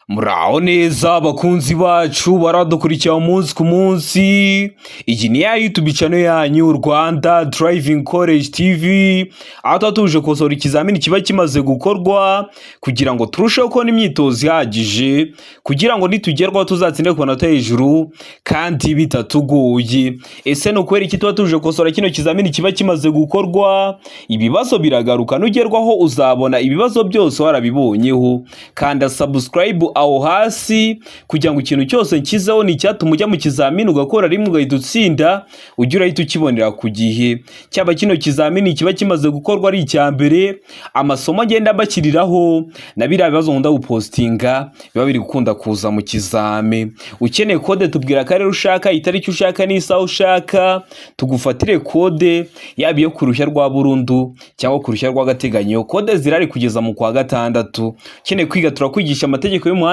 Muraho neza abakunzi bacu baradukurikira umunsi ku munsi. Iyi ni ya YouTube channel yanyu Rwanda Driving College TV, aho tuba tuje kosora ikizamini kiba kimaze gukorwa kugira ngo turusheho kubona imyitozo ihagije kugira ngo nitugerwaho tuzatsinde ku manota hejuru kandi bitatugoye. Ese no kwera iki tuba tuje kosora kino kizamini kiba kimaze gukorwa? Ibibazo biragaruka, nugerwaho uzabona ibibazo byose warabibonyeho. Kanda subscribe aho hasi kugira ngo ikintu cyose nkizeho ni cyatuma ujya mu kizamini ugakora rimwe ugahita utsinda, ujye urahita ukibonera ku gihe. Cyaba kino kizamini kiba kimaze gukorwa ari icya mbere, amasomo agenda bakiriraho na biriya bibazo nkunda gupostinga biba biri gukunda kuza mu kizame. Ukeneye kode tubwira akarere ushaka, itariki ushaka n'isaha ushaka, tugufatire kode yaba iyo ku ruhushya rwa burundu cyangwa ku ruhushya rw'agateganyo. Kode zirari kugeza mu kwa gatandatu. Ukeneye kwiga turakwigisha amategeko y'umuhanda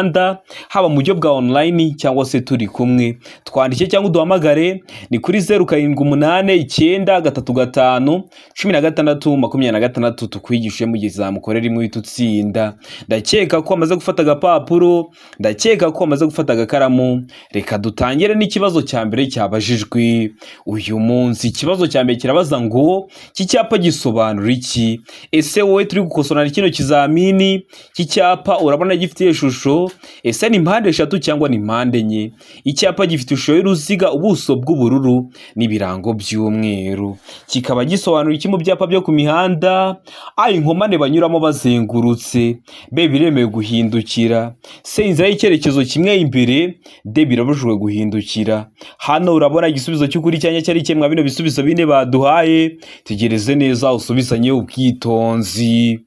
haba mu buryo bwa online cyangwa se turi kumwe. Twandike cyangwa uduhamagare ni kuri 0788351626 tukwigishe mu gizamu korera imwe bitutsinda. Ndakeka ko amaze gufata agapapuro, ndakeka ko amaze gufata agakaramu. Reka dutangire n'ikibazo cya mbere cyabajijwe uyu munsi. Ikibazo cya mbere kirabaza ngo iki cyapa gisobanura iki? Ese wowe turi gukosora kino kizamini, iki cyapa urabona gifite ishusho, ese ni impande eshatu cyangwa ni impande enye? Icyapa gifite ishusho y'uruziga, ubuso bw'ubururu n'ibirango by'umweru. Kikaba gisobanura iki mu byapa byo ku mihanda? A, inkomane banyuramo bazengurutse. B, biremewe guhindukira. C, inzira y'icyerekezo kimwe imbere. D, birabujijwe guhindukira. Hano urabona igisubizo cy'ukuri cyanya cyari kimwe bino bisubizo bine baduhaye. Tegereze neza usubizanye ubwitonzi.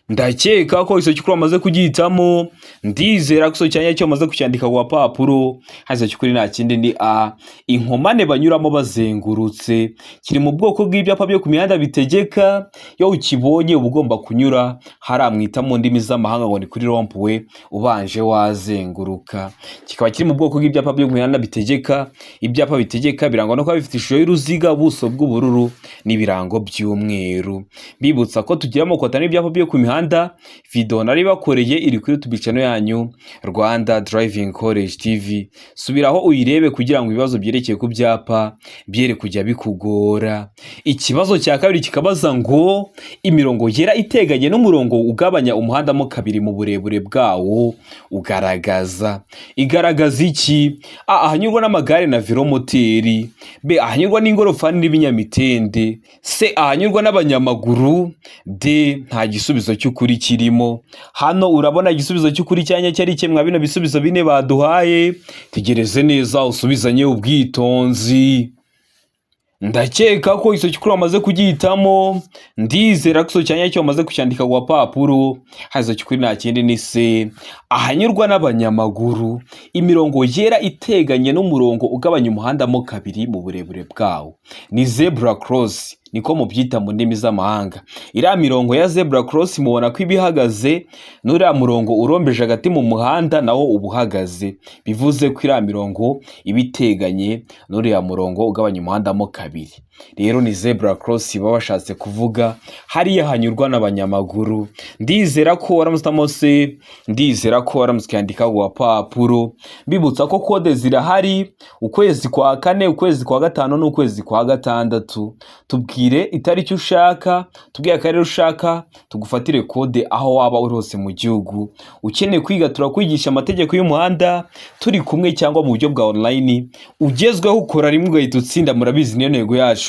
Ndakeka ko iso cyukuri amaze kugihitamo, ndizera ko iso cyanya cyo amaze kucyandika ku papuro. Haza cyukuri nta kindi ni A, inkomane banyuramo bazengurutse. Kiri mu bwoko bw'ibyapa byo ku mihanda bitegeka, yo ukibonye uba ugomba kunyura haramwita mu ndimi z'amahanga ngo ni kuri rompuwe ubanje wazenguruka. Kikaba kiri mu bwoko bw'ibyapa byo ku mihanda bitegeka. Ibyapa bitegeka birangwa no kuba bifite ishusho y'uruziga, ubuso bw'ubururu n'ibirango by'umweru. Bibutsa ko tugira mu kotana ibyapa byo ku mihanda. Video nari bakoreye iri kuri YouTube channel yanyu Rwanda Driving College TV. Subiraho uyirebe kugira ngo ibibazo byerekeye ku byapa byere kujya bikugora. Ikibazo cya kabiri kikabaza ngo imirongo yera iteganye n'umurongo ugabanya umuhanda mo kabiri mu burebure bwawo ugaragaza. Igaragaza iki? A, ahanyurwa n'amagare na velomoteri. B, ahanyurwa n'ingorofani n'ibinyamitende. C, ahanyurwa n'abanyamaguru. D, nta gisubizo cy'ukuri kirimo. Hano urabona igisubizo cy'ukuri cyanya cyari kimwe bino bisubizo bine baduhaye. Tegereze neza usubizanye ubwitonzi. Ndakeka ko iso cyukuri amaze kugihitamo, ndizera ko iso cyanya cyo amaze kucyandika ku papuro. Haza cyukuri nta kindi ni C, ahanyurwa n'abanyamaguru. Imirongo yera iteganye n'umurongo ugabanya umuhanda mo kabiri mu burebure bwawo ni zebra cross, niko mubyita mu ndimi z'amahanga. Iriya mirongo ya zebra cross mubona ko ibihagaze, n'uriya murongo urombeje hagati mu muhanda nawo ubuhagaze. Bivuze ko iriya mirongo ibiteganye n'uriya murongo ugabanya umuhanda mo kabiri. Rero ni zebra cross baba bashatse kuvuga, hariya hanyurwa n'abanyamaguru. Ndizera ko waramutamo se, ndizera ko waramuskandika ku papuro. Bibutsa ko kode zirahari: ukwezi kwa 4, ukwezi kwa 5 n'ukwezi kwa 6. Tubwire itariki ushaka, tubwire akarere ushaka, tugufatire kode aho waba uri hose mu gihugu. Ukeneye kwiga turakwigisha amategeko y'umuhanda turi kumwe cyangwa mu buryo bwa online. Ugezweho ukora rimwe ugahita utsinda, murabizi niyo ntego yacu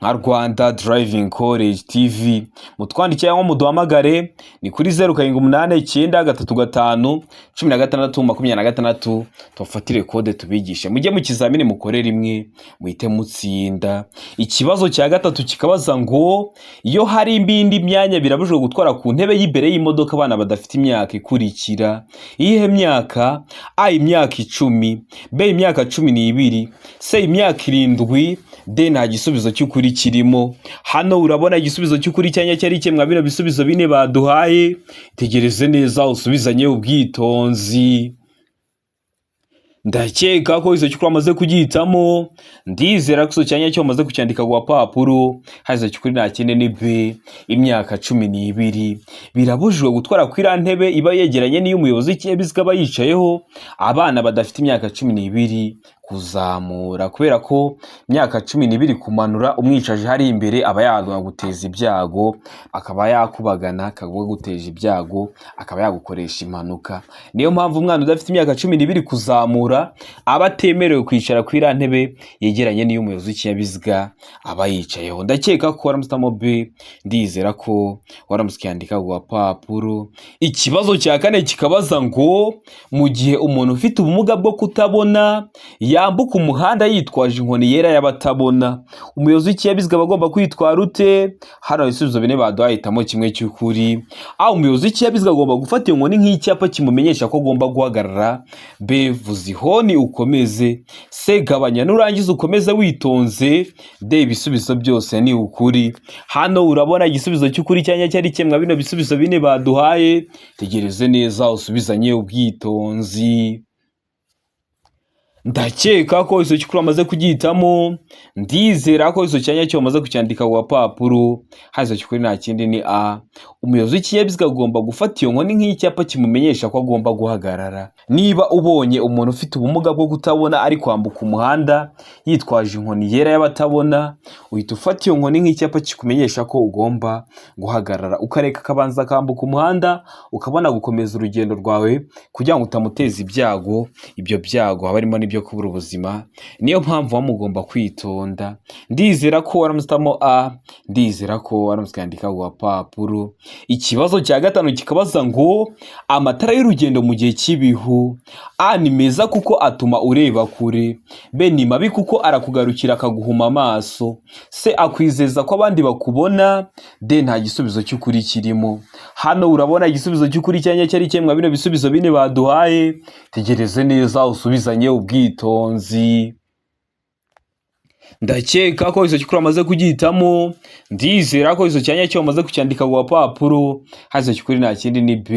nka Rwanda Driving College TV. Mutwandikira cyangwa muduhamagare ni kuri 0788351626 tufatire kode tubigishe. Mujye mu kizamini mukore rimwe muhite mutsinda. Ikibazo cya gatatu kikabaza ngo iyo hari ibindi myanya birabujijwe gutwara ku ntebe y'imbere y'imodoka abana badafite imyaka ikurikira. Iyihe myaka? A, imyaka 10. B, imyaka 12. C, imyaka 7. D, nta gisubizo cy'ukuri kirimo. Hano urabona igisubizo cy'ukuri cyanya cyari kimwe bino bisubizo bine baduhaye. Tegereze neza usubizanye ubwitonzi. ndakeka ko izo cyukuri amaze kugihitamo, ndizera ko izo cyanya cyo amaze kucyandika ku papuro, haza cyukuri nta kindi ni B, imyaka 12. Birabujijwe gutwara ku iriya ntebe iba yegeranye n'iyo umuyobozi w'ikinyabiziga aba yicayeho abana badafite imyaka 12 kuzamura, kubera ko imyaka 12 kumanura umwicaje hari imbere aba yaguteza ibyago, akaba yakubagana, akaba guteje ibyago, akaba yagukoresha impanuka. Niyo mpamvu umwana udafite imyaka 12 kuzamura aba atemerewe kwicara ku iriya ntebe yegeranye n'iyo umuyobozi w'ikinyabiziga aba yicayeho. Ndakeka ko waramutamo B, ndizera ko waramuskandika ku papuro. Ikibazo cya kane kikabaza ngo mu gihe umuntu ufite ubumuga bwo kutabona yambuka umuhanda yitwaje inkoni yera y'abatabona, umuyobozi w'ikinyabiziga bagomba kwitwara ute? Hano ibisubizo bine baduhahitamo kimwe cy'ukuri. Umuyobozi w'ikinyabiziga agomba gufata iyo nkoni nk'icyapa kimumenyesha ko agomba guhagarara. B, vuza ihoni ukomeze. C, gabanya nurangiza ukomeze witonze. D, ibisubizo byose ni ukuri. Hano urabona igisubizo cy'ukuri cyanya cyari kimwe bino bisubizo bine baduhaye, tegereze neza usubizanye ubwitonzi. Ndakeka ko izo cyukuri amaze kugihitamo, ndizera ko izo cyanya cyo amaze kucyandika ku papuro, haza cyukuri nta kindi ni A, umuyobozi w'ikinyabiziga agomba gufata iyo nkoni nk'icyapa kimumenyesha ko agomba guhagarara. Niba ubonye umuntu ufite ubumuga bwo kutabona ari kwambuka umuhanda yitwaje inkoni yera y'abatabona, uhita ufata iyo nkoni nk'icyapa kikumenyesha ko ugomba guhagarara, ukareka akabanza akambuka umuhanda, ukabona gukomeza urugendo rwawe kugira ngo utamuteza ibyago. Ibyo byago haba harimo n'ibyo kubura ubuzima, niyo mpamvu mugomba kwitonda. Ndizera ko waramutamo A, ndizera ko waramuskandika ku papuro. Ikibazo cya gatanu kikabaza ngo amatara y'urugendo mu gihe cy'ibihu. A, ni meza kuko atuma ureba kure. B, ni mabi kuko arakugarukira akaguhuma amaso. C, akwizeza ko abandi bakubona. D, nta gisubizo cy'ukuri kirimo. Hano urabona igisubizo cy'ukuri cyanya cyari kimwe bino bisubizo bine baduhaye, tegereze neza usubizanye ubwitonzi. Ndakeka ko izo cyukuri amaze kugihitamo, ndizera ko izo cyanya cyo amaze kucyandika ku papuro, haza cyukuri nta kindi ni B,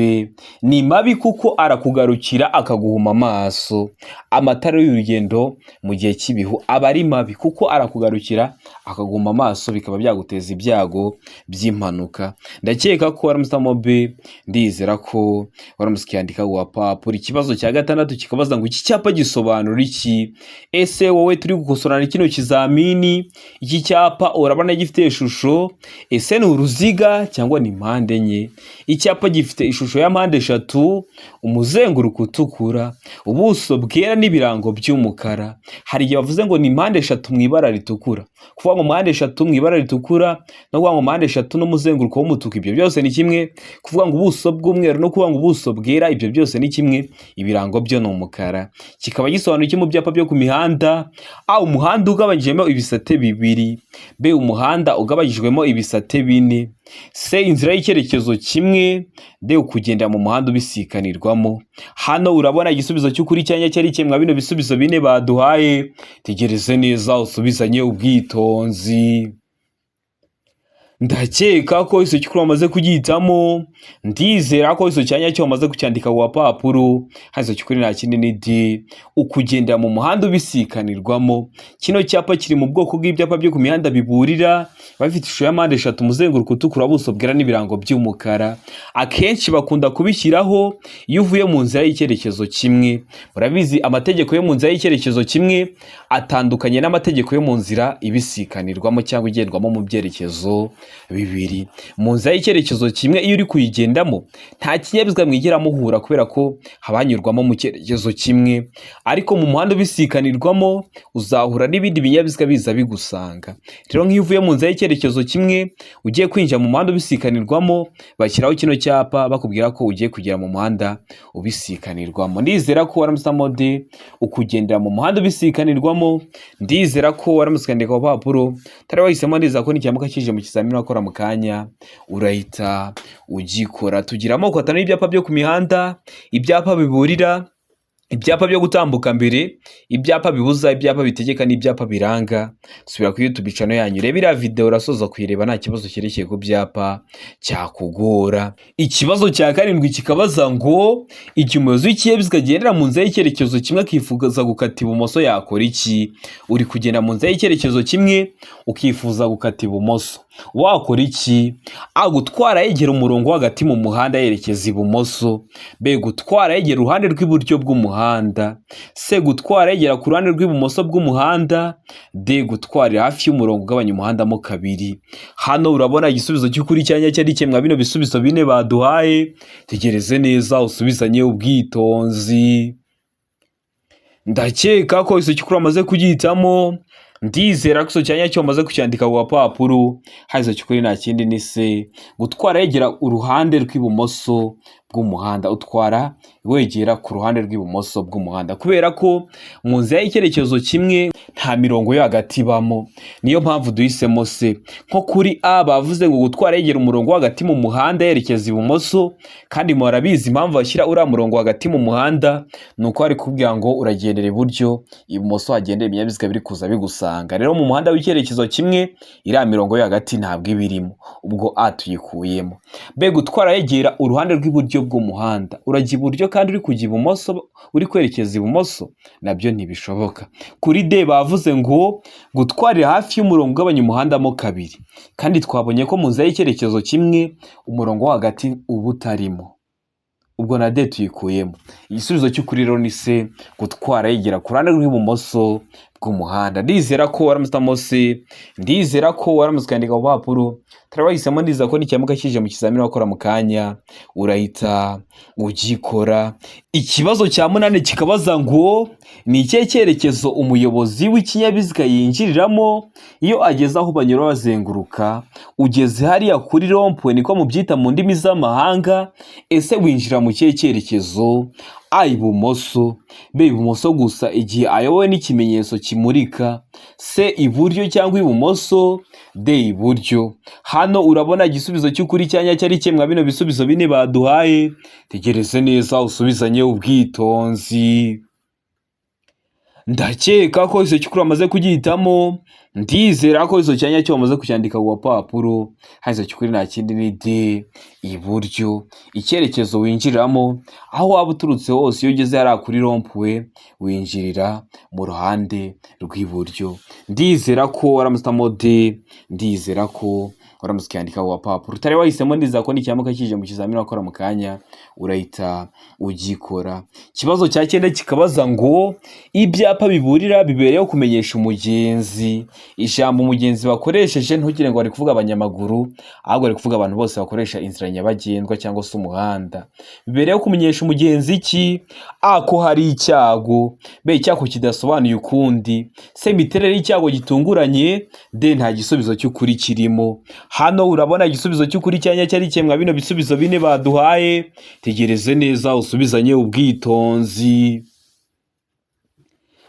ni mabi kuko arakugarukira akaguhuma amaso. Amatara y'urugendo mu gihe cy'ibihu aba ari mabi kuko arakugarukira akaguhuma amaso, bikaba byaguteza ibyago by'impanuka. Ndakeka ko waramutamo B, ndizera ko waramuskandika ku papuro. Ikibazo cya gatandatu kikabaza ngo iki cyapa gisobanura iki? Ese wowe turi gukosorana kino kizamini, iki cyapa urabona gifite ishusho, ese ni uruziga cyangwa ni mpande enye? Icyapa gifite ishusho ya mpande eshatu, umuzenguruko utukura, ubuso bwera n'ibirango by'umukara. Hari igihe bavuze ngo ni mpande eshatu mu ibara ritukura, kuvuga ngo mpande eshatu mu ibara ritukura no kuvuga ngo mpande eshatu n'umuzenguruko w'umutuku, ibyo byose ni kimwe. Kuvuga ngo ubuso bw'umweru no kuvuga ngo ubuso bwera, ibyo byose ni kimwe, ibirango byo ni umukara. Kikaba gisobanura iki mu byapa byo ku mihanda? A, umuhanda ugabanyijemo ibisate bibiri. B, umuhanda ugabanyijwemo ibisate bine. C, inzira y'icyerekezo kimwe. D, ukugenda mu muhanda ubisikanirwamo. Hano urabona igisubizo cy'ukuri cyanya cyari kimwe bino bisubizo bine baduhaye, tegereze neza usubizanye ubwitonzi. Ndakeka ko iso cyukuri amaze kugihitamo, ndizera ko iso cyanya cyo amaze kucyandika ku papuro, hazo cyukuri nta kindi ni D, ukugenda mu muhanda ubisikanirwamo. Kino cyapa kiri mu bwoko bw'ibyapa byo ku mihanda biburira, bafite ishusho ya mpande eshatu, umuzenguruko utukura, buso bwera n'ibirango by'umukara. Akenshi bakunda kubishyiraho iyo uvuye mu nzira y'icyerekezo kimwe. Murabizi amategeko yo mu nzira y'icyerekezo kimwe atandukanye n'amategeko yo mu nzira ibisikanirwamo cyangwa igendwamo mu byerekezo bibiri. Mu nzira y'icyerekezo kimwe iyo uri kuyigendamo nta kinyabiziga mwigera muhura kubera ko habanyurwamo mu cyerekezo kimwe, ariko mu muhanda ubisikanirwamo uzahura n'ibindi binyabiziga biza bigusanga. Rero nk'iyo uvuye mu nzira y'icyerekezo kimwe ugiye kwinjira mu muhanda ubisikanirwamo, bashyiraho kino cyapa bakubwira ko ugiye kugera mu muhanda ubisikanirwamo. Ndizera ko waramusamo D, ukugendera mu muhanda ubisikanirwamo. Ndizera ko waramusikandika ku papuro, tari wahisemo neza ko n'icyambuka kije mu kizamini wakora mu kanya urahita ugikora. Tugira amoko atanu y'ibyapa byo ku mihanda: ibyapa biburira, ibyapa byo gutambuka mbere, ibyapa bibuza, ibyapa bitegeka n'ibyapa biranga. Subira kuri YouTube channel yanyu reba iriya video urasoza kuyireba nta kibazo cyerekeye ku byapa cyakugora. Ikibazo cya karindwi kikabaza ngo igihe umuyobozi w'ikinyabiziga agendera mu nzira y'icyerekezo kimwe akifuza gukata ibumoso yakora iki? Uri kugenda mu nzira y'icyerekezo kimwe ukifuza gukata ibumoso, wakora iki? A, gutwara yegera umurongo hagati mu muhanda yerekeza ibumoso. B, gutwara yegera uruhande rw'iburyo bw'umuhanda. C, gutwara yegera ku ruhande rw'ibumoso bw'umuhanda. D, gutwarira hafi y'umurongo ugabanya umuhanda mo kabiri. Hano urabona igisubizo cy'ukuri cyanya cyari kimwe bino bisubizo bine baduhaye. Tegereze neza usubizanye ubwitonzi. Ndakeka ko iso cy'ukuri amaze kugihitamo. Ndizera ko cyanya cyo maze kucyandika ku papuro. Hazo cy'ukuri nta kindi ni C, gutwara yegera uruhande rw'ibumoso bw'umuhanda. Utwara wegera ku ruhande rw'ibumoso bw'umuhanda kubera ko mu nzira y'icyerekezo kimwe nta mirongo yo hagati bamo, niyo mpamvu duhisemo C. Nko kuri A bavuze ngo gutwara yegera umurongo hagati mu muhanda yerekeza ibumoso, kandi murabizi impamvu bashyira uriya murongo hagati mu muhanda nuko ari kubwira ngo uragendera iburyo, ibumoso hagendera ibinyabiziga biri kuza bigusanga. Rero mu muhanda w'icyerekezo kimwe iriya mirongo yo hagati ntabwo ibirimo, ubwo A tuyikuyemo. B, gutwara yegera uruhande rw'iburyo bw'umuhanda. Urajya iburyo kandi uri kujya ibumoso, uri kwerekeza ibumoso, nabyo ntibishoboka. Kuri D bavuze ngo gutwarira hafi y'umurongo ugabanya umuhanda mo kabiri, kandi twabonye ko mu nzira y'icyerekezo kimwe umurongo wo hagati uba utarimo, ubwo na D tuyikuyemo. Igisubizo cy'ukuri rero ni C, gutwara yegera ku ruhande rw'ibumoso bw'umuhanda. Ndizera ko waramutamo C, ndizera ko waramutskandika ku papuro. Turabahisemo ndiza ko n'icyamuka kije mu kizamini wakora mu kanya urahita ugikora. Ikibazo cya 8 kikabaza ngo ni ikihe cyerekezo umuyobozi w'ikinyabiziga yinjiriramo iyo ageze aho banyura bazenguruka? Ugeze hariya kuri rompwe niko mubyita mu ndimi z'amahanga. Ese winjira mu kihe cyerekezo? A, ibumoso. B, ibumoso gusa igihe ayobowe n'ikimenyetso kimurika. C, iburyo cyangwa ibumoso. D, iburyo. Hano urabona igisubizo cy'ukuri cyanya cyari kimwe bino bisubizo bine baduhaye. Tegereze neza usubizanye ubwitonzi. Ndakeka ko iso cy'ukuri amaze kugihitamo. Ndizera ko iso cyanya cyo amaze kucyandika ku papuro. Hazo cy'ukuri nta kindi ni D, iburyo. Icyerekezo winjiramo aho waba uturutse hose, iyo ugeze hariya kuri rompwe winjirira mu ruhande rw'iburyo. Ndizera ko waramutamo D, ndizera ko waramutskandika ku papuro. Utari wahisemo ndiza ko n'icyamuka kije mu kizamini wakora mu kanya urahita ugikora. Kibazo cya 9 kikabaza ngo ibyapa biburira bibereyeho kumenyesha umugenzi. Ijambo umugenzi bakoresheje ntugire ngo bari kuvuga abanyamaguru, ahubwo bari kuvuga abantu bose bakoresha inzira nyabagendwa cyangwa se umuhanda. Bibereyeho kumenyesha umugenzi iki? A, ko hari icyago. B, icyago kidasobanuye ukundi. C, imiterere y'icyago gitunguranye. D, nta gisubizo cy'ukuri kirimo. Hano urabona igisubizo cy'ukuri cyanya cyari kimwe bino bisubizo bine baduhaye. Tegereze neza usubizanye ubwitonzi.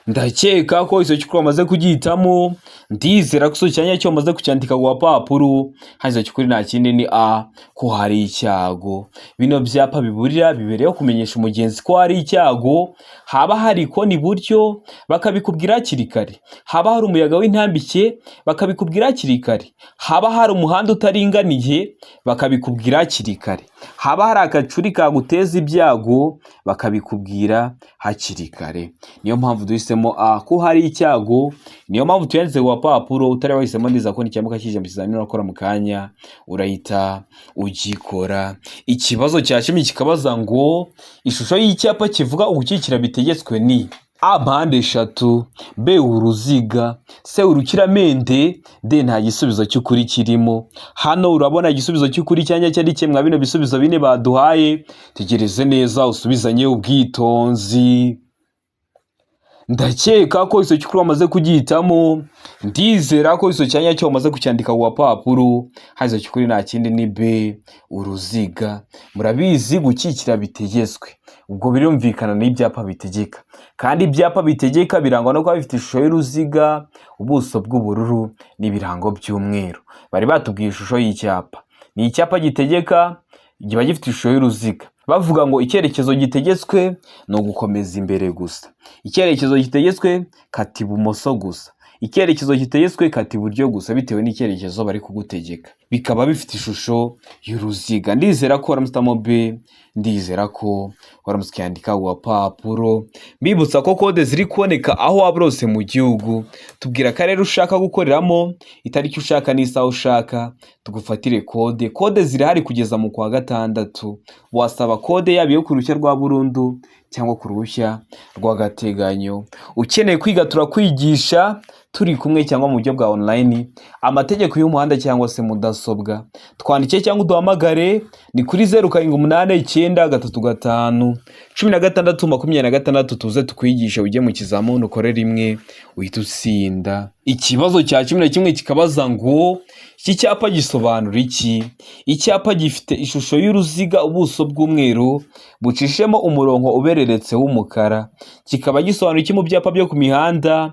Ndakeka ko iso cy'ukuri amaze kugihitamo. Ndizera ko iso cyanya cyo amaze kucyandika ku papuro. Hazo cy'ukuri nta kindi ni A, ko hari icyago. Bino byapa biburira bibereyeho kumenyesha umugenzi ko hari icyago. Haba hari ikoni iburyo bakabikubwira hakiri kare, haba hari umuyaga w'intambike bakabikubwira hakiri kare, haba hari umuhanda utaringaniye bakabikubwira hakiri kare, haba hari akacuri kaguteza ibyago bakabikubwira hakiri kare. Niyo mpamvu duhisemo A, ko hari icyago. Niyo mpamvu tuyanditse ku papuro. Utari wahisemo ndiza ko n'icyamuka kije mu kizamini wakora mu kanya urahita ugikora. Ikibazo cya 10 kikabaza ngo ishusho y'icyapa kivuga ugukikira bitegetswe ni A, mpande eshatu. B, uruziga. C, urukiramende. D, nta gisubizo cy'ukuri kirimo. Hano urabona igisubizo cy'ukuri cyanya cyari kimwe bino bisubizo bine baduhaye. Tegereze neza usubizanye ubwitonzi. Ndakeka ko iso cy'ukuri amaze kugihitamo. Ndizera ko iso cyanya cyo amaze kucyandika ku papuro. Hazo cy'ukuri nta kindi ni B, uruziga. Murabizi gukikira bitegetswe, ubwo birumvikana n'ibyapa bitegeka, kandi ibyapa bitegeka birangwa no kuba bifite ishusho y'uruziga, ubuso bw'ubururu n'ibirango by'umweru. Bari batubwiye ishusho y'icyapa. Ni icyapa gitegeka, kiba gifite ishusho y'uruziga. bavuga ngo icyerekezo gitegetswe ni ugukomeza imbere gusa, icyerekezo gitegetswe kata ibumoso gusa, icyerekezo gitegetswe kata iburyo gusa, bitewe n'icyerekezo bari kugutegeka, bikaba bifite ishusho y'uruziga. Ndizera ko waramutse mobe, ndizera ko waramutse ukandika wapapuro, mbibutsa ko kode ziri kuboneka aho waba hose mu gihugu. Tubwira akarere ushaka gukoreramo, itariki ushaka n'isaha ushaka, tugufatire kode. Kode zirahari kugeza mu kwa gatandatu. Wasaba kode yaba iyo ku ruhushya rwa burundu cyangwa ku ruhushya rw'agateganyo. Ukeneye kwiga turakwigisha turi kumwe cyangwa mu buryo bwa online, amategeko y'umuhanda cyangwa se mudasobwa. Twandike cyangwa uduhamagare ni kuri 0789351626 tuze tukwigisha ujye mu kizamini ukore rimwe uhita utsinda. Ikibazo cya 11 kikabaza ngo iki cyapa gisobanura iki? Icyapa gifite ishusho y'uruziga, ubuso bw'umweru bucishemo umurongo ubereretse w'umukara. Kikaba gisobanura iki mu byapa byo ku mihanda?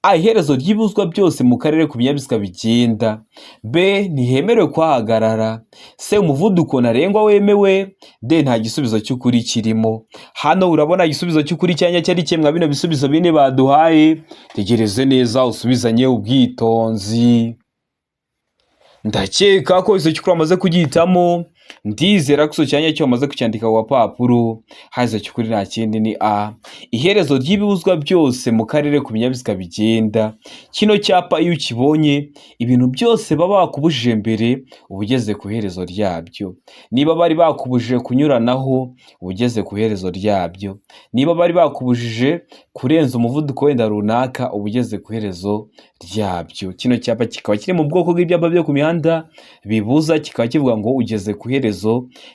A, iherezo ry'ibuzwa byose mu karere ku binyabiziga bigenda. B, ntihemerewe kuhagarara. C, umuvuduko ntarengwa wemewe. D, nta gisubizo cy'ukuri kirimo. Hano urabona igisubizo cy'ukuri cyanya cyari kimwe bino bisubizo bine baduhaye. Tegereze neza usubizanye ubwitonzi. Ndakeka ko iso cyukuri amaze kugihitamo. Ndizera ko iso cyanya cyo amaze kucyandika ku papuro. Haza cyukuri nta kindi ni A, iherezo ry'ibibuzwa byose mu karere ku binyabiziga bigenda. Kino cyapa iyo ukibonye, ibintu byose baba bakubujije mbere ubugeze ku iherezo ryabyo. Niba bari bakubujije kunyuranaho, ubugeze ku iherezo ryabyo. Niba bari bakubujije kurenza umuvuduko wenda runaka, ubugeze ku iherezo ryabyo. Kino cyapa kikaba kiri mu bwoko bw'ibyapa byo ku mihanda bibuza, kikaba kivuga ngo ugeze ku iherezo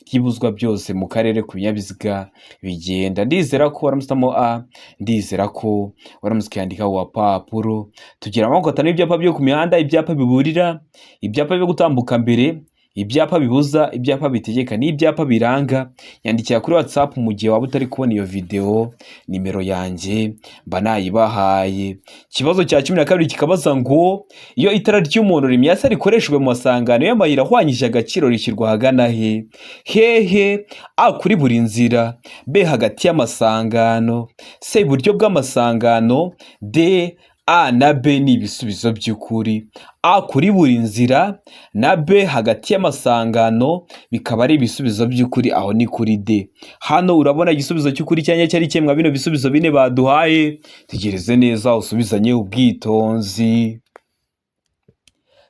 ry'ibuzwa byose mu karere ku binyabiziga bigenda. Ndizera ko waramutamo A, ndizera ko waramutse ukandika wapapuro. Tugira amoko atanu y'ibyapa byo ku mihanda: ibyapa biburira, ibyapa byo gutambuka mbere, ibyapa bibuza, ibyapa bitegeka n'ibyapa biranga. Yandikira kuri WhatsApp mu gihe waba utari kubona iyo video, nimero yanjye mba nayibahaye. Kibazo cya 12 kikabaza ngo iyo itara ry'umuntu rimyasa rikoreshejwe mu masangano y'amayira ahwanyije agaciro rishyirwa hagana he? Hehe. A, kuri buri nzira. B, hagati y'amasangano. C, iburyo bw'amasangano. D, A na B ni ibisubizo by'ukuri. A, kuri buri nzira, na B, hagati y'amasangano, bikaba ari ibisubizo by'ukuri, aho ni kuri D. Hano urabona igisubizo cy'ukuri cyanya cyari kimwe bino bisubizo bine baduhaye. Tegereze neza usubizanye ubwitonzi.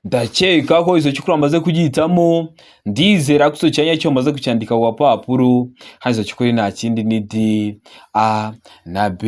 Ndakeka ko iso cyukuri amaze kugihitamo. Ndizera ko iso cyanya cyo amaze kucyandika ku papuro. Hazo cyukuri nta kindi ni D, A na B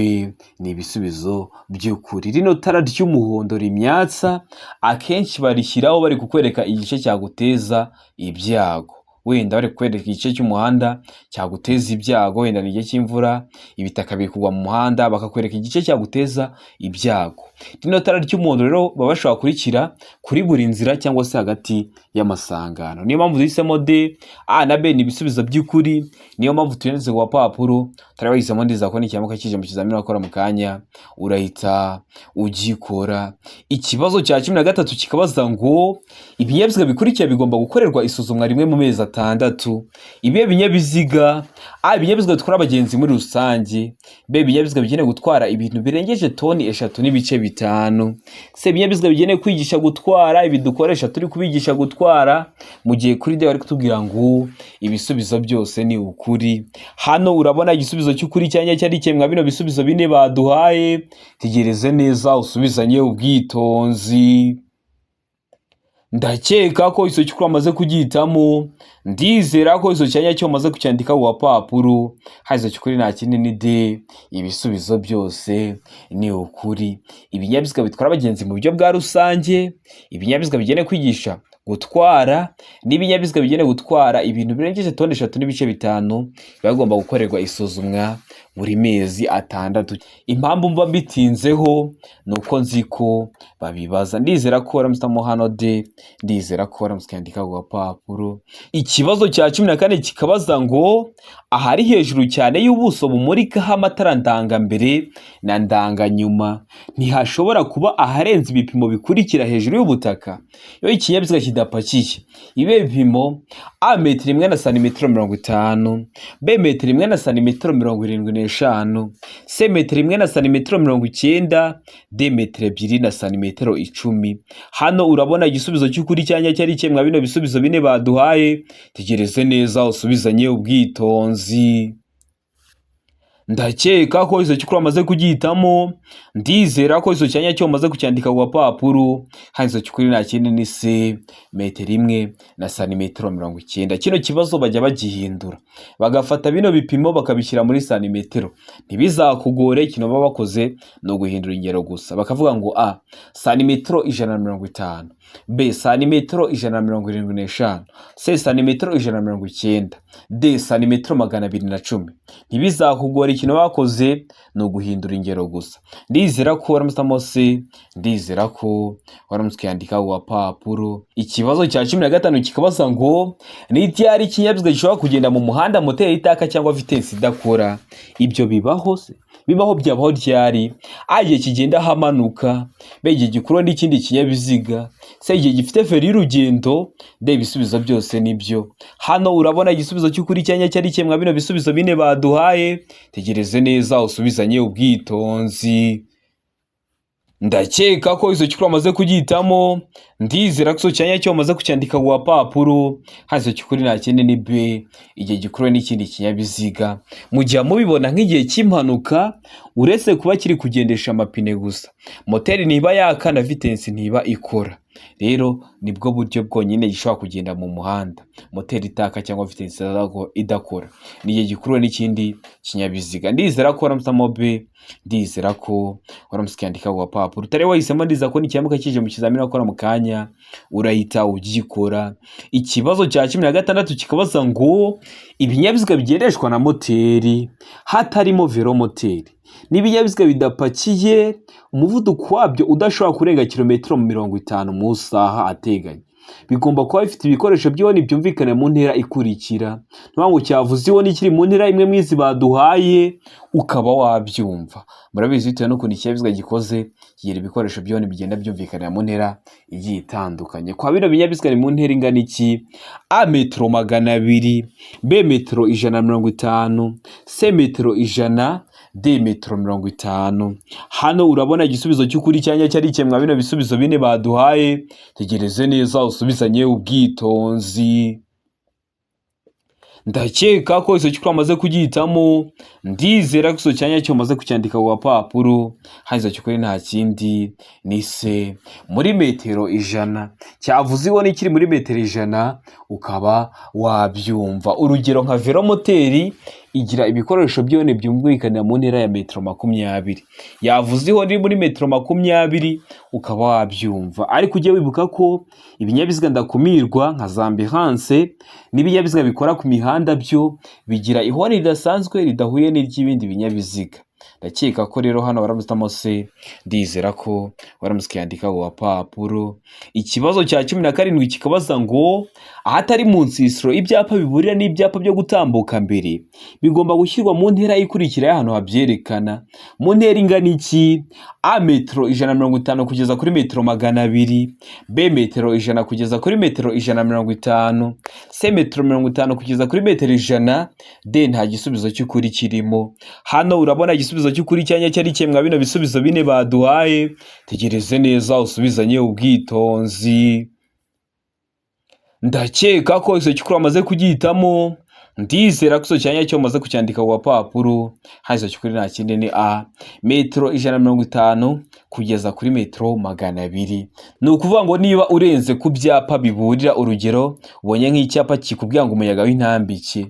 ni ibisubizo by'ukuri. Rino tara ry'umuhondo rimyatsa akenshi barishyiraho bari kukwereka igice cyaguteza ibyago. Wenda bari kwereka igice cy'umuhanda cyaguteza ibyago, wenda ni igihe cy'imvura, ibitaka bikugwa mu muhanda, bakakwereka igice cyaguteza ibyago. Rino tara ry'umuhondo rero baba bashobora kurikira kuri buri nzira cyangwa se hagati y'amasangano. Niyo mpamvu duhisemo D, A na B ni ibisubizo by'ukuri. Niyo mpamvu tuyanditse ku papuro. Turabahisemo, ndiza ko n'icyamuka kije mu kizamini wakora mu kanya urahita ugikora. Ikibazo cya 13 kikabaza ngo ibinyabiziga bikurikira bigomba gukorerwa isuzumwa rimwe mu mezi 6. Ibihe binyabiziga: A, ibinyabiziga bitwara abagenzi muri rusange. B, ibinyabiziga bigenewe gutwara ibintu birengeje toni 3.5. C, ibinyabiziga bigenewe kwigisha gutwara, ibi dukoresha turi kubigisha gutwara. Mu gihe kuri D bari kutubwira ngo ibisubizo byose ni ukuri. Hano urabona igisubizo cy'ukuri cyanya cyari kimwe bino bisubizo bine baduhaye. Tegereze neza usubizanye ubwitonzi. Ndakeka ko iso cyukuri amaze kugihitamo. Ndizera ko iso cyanya cyo amaze kucyandika ku papuro. Hazo cyukuri nta kindi ni D, ibisubizo byose ni ukuri. Ibinyabiziga bitwara abagenzi mu buryo bwa rusange, ibinyabiziga bigenewe kwigisha gutwara, n'ibinyabiziga bigenewe gutwara ibintu birengeje toni 3.5 bagomba gukorerwa isuzumwa buri mezi 6. Impamvu mba bitinzeho nuko nziko babibaza. Ndizera ko waramutamo hano D, ndizera ko waramutandika ku papuro. Ikibazo cya 14 kikabaza ngo ahari hejuru cyane y'ubuso bumurikaho amatara ndangambere na ndanganyuma ntihashobora kuba aharenze ibipimo bikurikira hejuru y'ubutaka. Iyo ikinyabiziga kidapakiye. Ibe bipimo A metero imwe na santimetero 50, B metero imwe na santimetero 75, C metero imwe na santimetero 90, D metero 2 na santimetero 10. Hano urabona igisubizo cy'ukuri cyanya cyari cyemwa bino bisubizo bine baduhaye. Tegereze neza usubizanye ubwitonzi. Ndakeka ko izo cyukuri amaze kugihitamo, ndizera ko izo cyanya cyo amaze kucyandika ku papuro. Izo cyukuri nta kindi ni C metero imwe na santimetero 90. Kino kibazo bajya bagihindura bagafata bino bipimo bakabishyira muri santimetero. Ntibizakugore, kino baba bakoze no guhindura ingero gusa. Bakavuga ngo A santimetero 150, B santimetero 175, C santimetero 190, D santimetero 210. Ntibizakugora, kino bakoze no guhindura ingero gusa. Ndizera ko waramutamo C, ndizera ko waramutse yandika ku papuro. Ikibazo cya 15 kikabaza ngo ni ryari ikinyabiziga gishobora kugenda mu muhanda moteri itaka cyangwa vitesse idakora. Ibyo bibaho se? Bibaho byabaho ryari? Agiye kigenda hamanuka, bege gikuru n'ikindi kinyabiziga, se igihe gifite feri y'urugendo. De ibisubizo byose nibyo. Hano urabona igisubizo cy'ukuri cyanya cyari cyemwa bino bisubizo bine baduhaye. Tegereze neza usubizanye ubwitonzi. Ndakeka ko izo cyukuri amaze kugihitamo, ndizera ko cyanya cyo amaze kucyandika ku papuro. Hazo cyukuri nta kindi ni B igihe gikuru n'ikindi kinyabiziga. Mu gihe mubibona nk'igihe cy'impanuka, uretse kuba kiri kugendesha amapine gusa, moteri niba yaka na vitesse ntiba ikora. Rero nibwo buryo bwonyine gishobora kugenda mu muhanda, moteri itaka cyangwa vitesse idakora. Ni igihe gikuru n'ikindi kinyabiziga. Ndizera ko waramutamo B, ndizera ko waramutse yandika ku papuro. Utari wahisemo, ndizera ko n'icyamuka kije mu kizamini akora mu kanya urahita ugikora. Ikibazo cya 16 kikabaza ngo ibinyabiziga bigendeshwa na moteri hatarimo velomoteri n'ibinyabiziga bidapakiye umuvuduko wabyo udashobora kurenga kilometero 50 mu saha ateganye, bigomba kuba bifite ibikoresho by'iboni byumvikane mu ntera ikurikira. Ntabwo cyavuze iboni kiri mu ntera imwe mwizi baduhaye ukaba wabyumva. Murabizi bitewe no kuntu ikinyabiziga gikoze, yira ibikoresho by'iboni bigenda byumvikana mu ntera igiye itandukanye. Kwa bino binyabiziga ni mu ntera ingana iki? A metero 200, B metero 150, C metero 100, D metero 50. Hano urabona igisubizo cy'ukuri cyanya cyari cyemwa bino bisubizo bine baduhaye. Tegereze neza usubizanye ubwitonzi. Ndakeka ko izo cyukuri amaze kugihitamo, ndizera ko izo cyanya cyo amaze kucyandika ku papuro. Izo cyukuri nta kindi ni C muri metero 100. Cyavuze ibone kiri muri metero 100 ukaba wabyumva. Urugero nka velomoteri igira ibikoresho byone byumvikanira mu ntera ya metero 20. Yavuze ihone muri metero 20 ukaba wabyumva. Ariko ujye wibuka ko ibinyabiziga ndakumirwa nka Zambihance n'ibinyabiziga bikora ku mihanda byo bigira ihone ridasanzwe ridahuye n'iry'ibindi binyabiziga. Ndakeka ko rero hano waramutamo C, ndizera ko waramutse yandika ku papuro. Ikibazo cya 17 kikabaza ngo ahatari mu nsisiro ibyapa biburira n'ibyapa byo gutambuka mbere bigomba gushyirwa mu ntera ikurikira y'ahantu habyerekana. Mu ntera ingana iki? A metero 150 kugeza kuri metero 200, B metero 100 kugeza kuri metero 150, C metero 50 kugeza kuri metero 100, D nta gisubizo cy'ukuri kirimo. Hano urabona igisubizo cy'ukuri cyanya cyari cyemwa bino bisubizo bine baduhaye. Tegereze neza usubizanye ubwitonzi. Ndakeka ko izo cyukuri amaze kugihitamo, ndizera ko izo cyanya cyo amaze kucyandika ku papuro. Izo cyukuri nta kindi ni A metero 150 kugeza kuri metero 200. Ni ukuvuga ngo niba urenze ku byapa biburira, urugero ubonye nk'icyapa kikubwira ngo umuyaga w'intambike,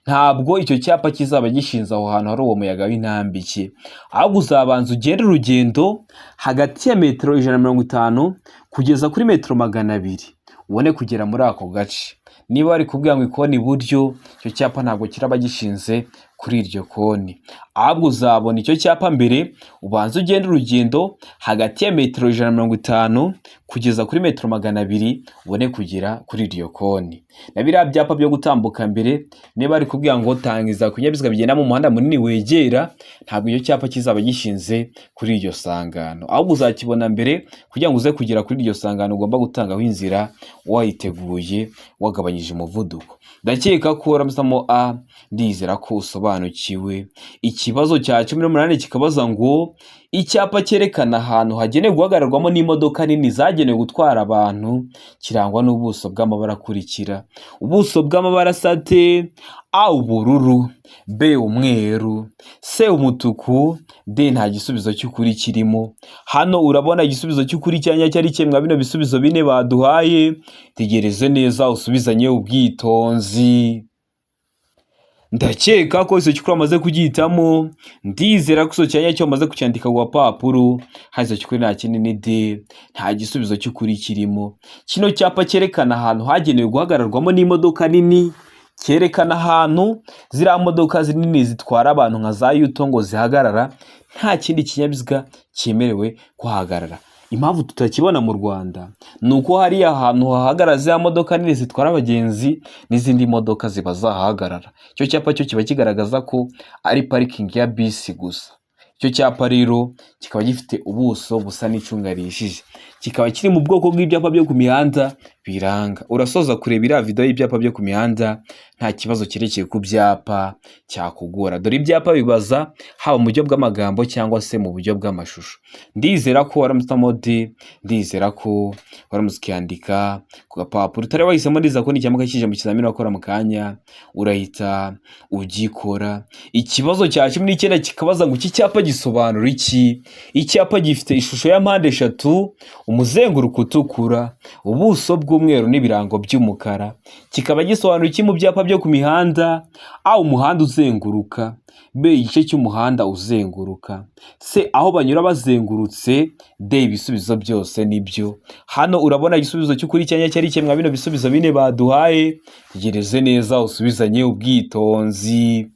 ntabwo icyo cyapa kizaba gishinze aho hantu hari uwo muyaga w'intambike, ahubwo uzabanza ugenda urugendo hagati ya metero 150 kugeza kuri metero 200 ubone kugera muri ako gace. Niba ari kubwira ngo ikoni iburyo, icyo cyapa ntabwo kiraba gishinze kuri iryo koni, ahubwo uzabona icyo cyapa mbere ubanza ugenda urugendo hagati ya metero 150 kugeza kuri metero 200 ubone kugera kuri iryo koni. Na biriya byapa byo gutambuka mbere niba ari kubwira ngo tangiza kunyabiziga bigenda mu muhanda munini wegera, ntabwo icyo cyapa kizaba gishinze kuri iryo sangano, ahubwo uzakibona mbere kugira ngo uze kugera kuri iryo sangano ugomba gutangaho inzira wayiteguye wagabanyije umuvuduko. Ndakeka ko uramusamo ndizera ko usobanukiwe. Ikibazo cya 18 kikabaza ngo icyapa cyerekana ahantu hagenewe guhagararwamo n'imodoka nini zagenewe gutwara abantu kirangwa n'ubuso bw'amabara akurikira. Ubuso bw'amabara sate: A ubururu, B umweru, C umutuku, D nta gisubizo cy'ukuri kirimo. Hano urabona igisubizo cy'ukuri cyanya cyari cyemwa bino bisubizo bine baduhaye, tegereze neza usubizanye ubwitonzi. Ndakeka ko iso cyukuri amaze kugihitamo, ndizera ko iso cyanya cyo amaze kucyandika ku papuro, hazo cyukuri nta kindi ni D, nta gisubizo cy'ukuri kirimo. Kino cyapa cyerekana ahantu hagenewe guhagararwamo n'imodoka nini, cyerekana ahantu ziriya modoka zinini zitwara abantu nka za yuto ngo zihagarara, nta kindi kinyabiziga cyemerewe kuhagarara. Impamvu tutakibona mu Rwanda nuko hari ahantu hahagarara za modoka nini zitwara abagenzi n'izindi modoka ziba zahagarara. Icyo cyapa cyo kiba kigaragaza ko ari parking ya bisi gusa. Icyo cyapa rero kikaba gifite ubuso busa n'icunga rishije, kikaba kiri mu bwoko bw'ibyapa byo ku mihanda biranga. Urasoza kureba iriya video y'ibyapa byo ku mihanda, nta kibazo kirekeye ku byapa cyakugora. Dore ibyapa bibaza haba mu buryo bw'amagambo cyangwa se mu buryo bw'amashusho. Ndizera ko waramusamo D, ndizera ko waramusikandika ku gapapuro. Utari wahisemo ndiza ko n'icyamuka kije mu kizamini wakora mu kanya urahita ugikora. Ikibazo cya 19 kikabaza ngo iki cyapa gisobanura iki? Icyapa gifite ishusho ya mpande eshatu, umuzenguruko utukura, ubuso bw'umweru n'ibirango by'umukara. Kikaba gisobanura iki mu byapa byo ku mihanda? A umuhanda uzenguruka, B igice cy'umuhanda uzenguruka, C aho banyura bazengurutse, D ibisubizo byose nibyo. Hano urabona igisubizo cy'ukuri cyanya cyari cyemwa bino bisubizo bine baduhaye, tegereze neza usubizanye ubwitonzi.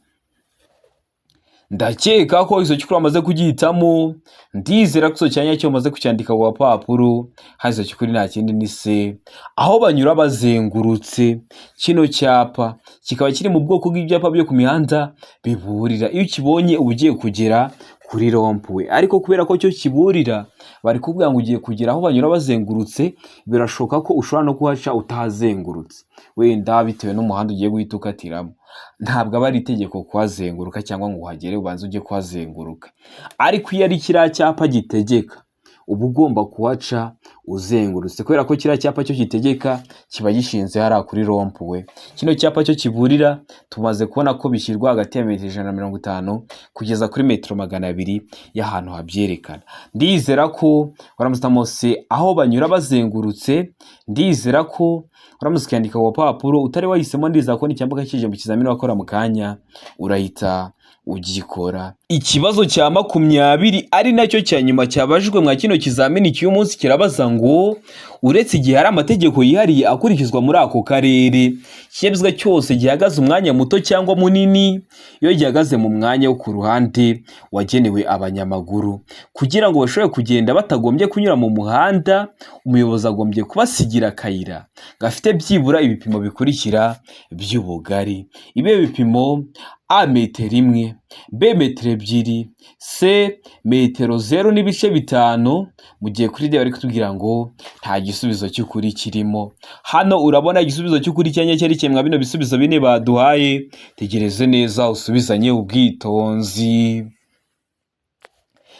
Ndakeka ko iso cyukuri amaze kugihitamo, ndizera ko iso cyanya cyo amaze kucyandika ku papuro, hazo cyukuri nta kindi ni C aho banyura bazengurutse. Kino cyapa kikaba kiri mu bwoko bw'ibyapa byo ku mihanda biburira. Iyo ukibonye ugiye kugera kuri rompuwe, ariko kubera ko cyo kiburira bari kuvuga ngo ugiye kugera aho banyura bazengurutse, birashoka ko ushobora no kuhaca utahazengurutse, wenda bitewe n'umuhanda ugiye guhita ukatiramo. Ntabwo aba ari itegeko kuhazenguruka cyangwa ngo uhagere ubanze ujye kuhazenguruka, ariko iyo ari kiriya cyapa gitegeka uba ugomba kuhaca uzengurutse, kubera ko kiriya cyapa cyo kitegeka kiba gishinze hariya kuri rompuwe. Kino cyapa cyo kiburira tumaze kubona ko bishyirwa hagati ya metero 150 kugeza kuri metero 200 y'ahantu habyerekana. Ndizera ko waramusitamo C aho banyura bazengurutse, ndizera ko waramusikandika ku papuro. Utari wahisemo ndizera ko n'icyambuka kije mu kizamini wakora mu kanya urahita ugikora. Ikibazo cya 20 ari nacyo cya nyuma cyabajijwe mwa kino kizamini cy'uyu munsi kirabaza ngo uretse igihe hari amategeko yihariye akurikizwa muri ako karere, ikinyabiziga cyose gihagaze umwanya muto cyangwa munini, iyo gihagaze mu mwanya wo ku ruhande wagenewe abanyamaguru kugira ngo bashobore kugenda batagombye kunyura mu muhanda, umuyobozi agombye kubasigira akayira gafite byibura ibipimo bikurikira by'ubugari. Ibe bipimo: A metero 1, B metero 2, C metero 0.5. Mu gihe kuri D bari kutubwira ngo nta gisubizo cy'ukuri kirimo. Hano urabona igisubizo cy'ukuri cyanya cyari cyemwa bino bisubizo bine baduhaye, tegereze neza usubizanye ubwitonzi.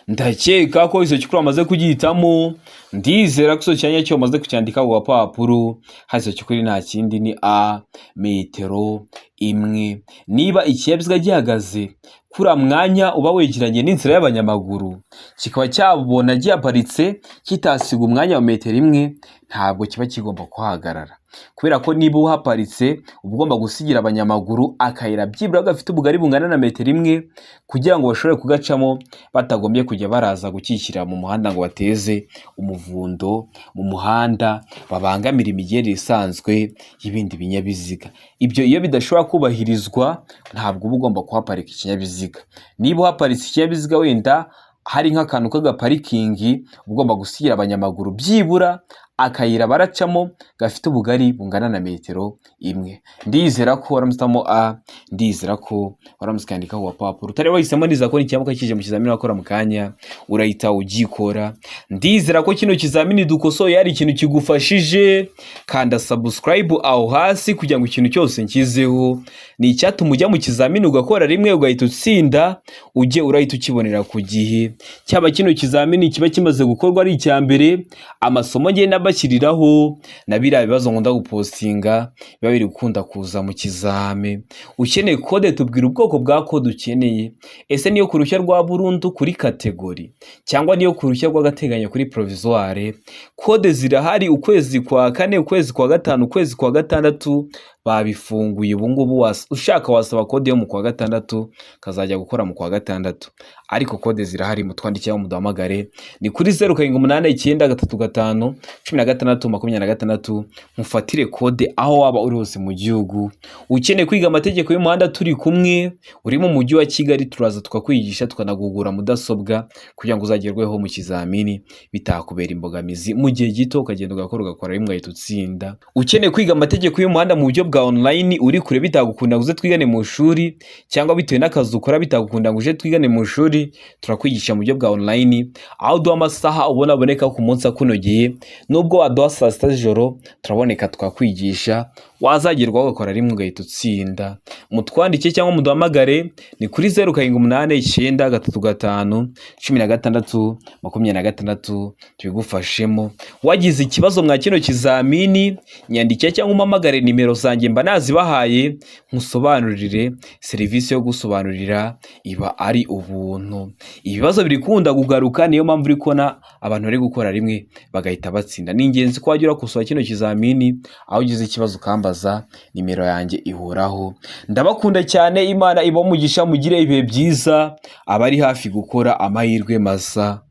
Ndakeka ko iso cyukuri amaze kugihitamo, ndizera ko iso cyanya cyo amaze kucyandika ku papuro, hazo cyukuri nta kindi ni A metero 1. Niba ikinyabiziga gihagaze kuri mwanya uba wegeranye n'inzira y'abanyamaguru, kikaba cyabona gihaparitse kitasiga umwanya wa metero 1, ntabwo kiba kigomba kuhagarara. kubera ko niba uhaparitse uba ugomba gusigira abanyamaguru akayira byibura gafite ubugari bungana na metero imwe kugira ngo bashobore kugacamo batagombye kujya baraza gukikira mu muhanda ngo bateze umuvundo mu muhanda babangamira imigendere isanzwe y'ibindi binyabiziga. Ibyo iyo bidashobora kubahirizwa ntabwo uba ugomba kuhaparika ikinyabiziga. Niba uhaparitse ikinyabiziga wenda hari nk'akantu k'agaparikingi ugomba gusigira abanyamaguru byibura akayira baracamo gafite ubugari bungana na metero imwe. Ndizera ko waramusitamo A, ndizera ko waramusikandikaho wapapuro. Utari wahisemo niza ko n'ikiyamuka kije mu kizamini wakora mu kanya urahita ugikora. Ndizera ko kino kizamini dukosoye ari ikintu kigufashije, kanda subscribe aho hasi kugira ngo ikintu cyose nkizeho ni icyatuma ujya mu kizamini ugakora rimwe ugahita utsinda, ujye urahita ukibonera ku gihe. Cyaba kino kizamini kiba kimaze gukorwa ari icya mbere, amasomo ngenda bashyiriraho na biriya bibazo nkunda gupostinga biba biri gukunda kuza mu kizame. Ukeneye kode tubwira ubwoko bwa kode ukeneye. Ese niyo ku ruhushya rwa burundu kuri kategori cyangwa niyo ku ruhushya rw'agateganyo kuri provisoire? Kode zirahari, ukwezi kwa kane, ukwezi kwa gatanu, ukwezi kwa gatandatu babifunguye. Ubu ngubu ushaka wasaba kode yo mu kwa gatandatu kazajya gukora mu kwa gatandatu, ariko kode zirahari. Mutwandikira muduhamagare ni kuri 0789351626 mufatire kode aho waba uri hose mu gihugu. Ukeneye kwiga amategeko y'umuhanda turi kumwe, uri mu mujyi wa Kigali, turaza tukakwigisha tukanagugura mudasobwa kugira ngo uzagerweho mu kizamini bitakubera imbogamizi, mu gihe gito ukagenda ugakora rimwe ahita utsinda. Ukeneye kwiga amategeko y'umuhanda mu buryo bwa online, uri kure bitagukunda ngo uze twigane mu ishuri, cyangwa bitewe n'akazi ukora bitagukunda ngo uje twigane mu ishuri, turakwigisha mu buryo bwa online aho duha amasaha ubona aboneka ku munsi akunogeye. Nubwo waduha saa sita z'ijoro turaboneka tukakwigisha, wazagerwaho ugakora rimwe ugahita utsinda. Mutwandike cyangwa muduhamagare ni kuri 0789351626 tubigufashemo. Wagize ikibazo mwa kino kizamini nyandike cyangwa umpamagare, nimero zanjye mba nazibahaye nkusobanurire. Serivisi yo gusobanurira iba ari ubuntu. Ibibazo biri kunda kugaruka, niyo mpamvu uri kubona abantu bari gukora rimwe bagahita batsinda. Ni ingenzi ko wajya urakosoza kino kizamini, aho ugize ikibazo ukambaza, nimero yanjye ihoraho. Ndabakunda cyane, Imana ibahe umugisha, mugire ibihe byiza. Abari hafi gukora amahirwe masa.